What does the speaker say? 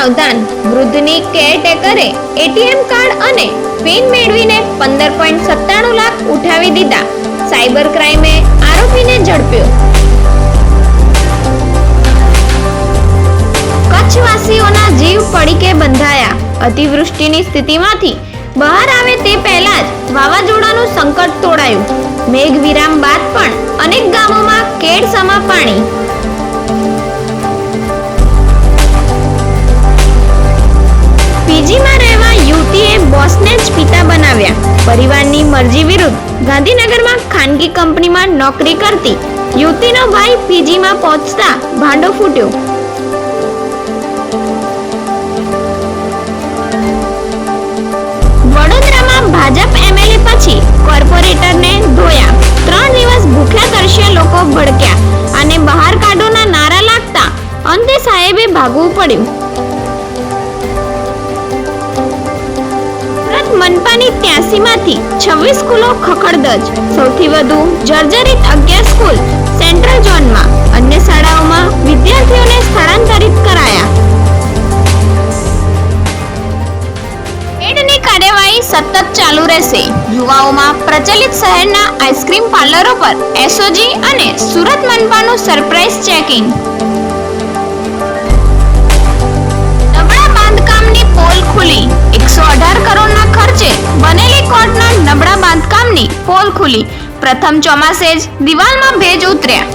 સાવધાન, વૃદ્ધની કેરટેકરે ATM card અને pin મેળવીને 15.97 લાખ ઉઠાવી દીધા. સાયબર ક્રાઇમે આરોપીને ઝડપ્યો. કચ્છવાસીઓના જીવ પડીકે બંધાયા. અતિવૃષ્ટિની સ્થિતિમાંથી બહાર આવે તે પહેલા જ વાવાઝોડાનું સંકટ તોડાયું. મેઘ વિરામ બાદ પણ અનેક ગામોમાં કેડસમા પાણી. પીજીમાં રહેવા યુવતીએ બોસને જ પિતા બનાવ્યા. પરિવારની મરજી વિરુદ્ધ ગાંધીનગરમાં ખાનગી કંપનીમાં નોકરી કરતી યુવતીનો ભાઈ પીજીમાં પહોંચતા ભાંડો ફૂટ્યો. વડોદરામાં ભાજપ એમએલએ પછી કોર્પોરેટરને ધોયા. 3 દિવસ ભૂખ્યા તરસ્યા લોકો ભડક્યા અને બહાર કાઢોના નારા લાગતા અંતે સાહેબે ભાગવું પડ્યું. મનપાની 83 માંથી 26 સ્કૂલો ખખડધજ. સૌથી વધુ જર્જરિત 11 સ્કૂલ સેન્ટ્રલ ઝોનમાં. અન્ય શાળાઓમાં વિદ્યાર્થીઓને સ્થળાંતરિત કરાયા. રેડની કાર્યવાહી સતત ચાલુ રહેશે. યુવાઓમાં પ્રચલિત શહેરના આઈસ્ક્રીમ પાર્લરો પર એસઓજી અને સુરત મનપાનું સરપ્રાઇઝ ચેકિંગ. નબળા બાંધકામની પોલ ખુલી. 118 કરોડના ખર્ચે બનેલી કોર્ટના નબળા બાંધકામની પોલ ખુલી. પ્રથમ ચોમાસે જ દિવાલમાં ભેજ ઉતર્યા.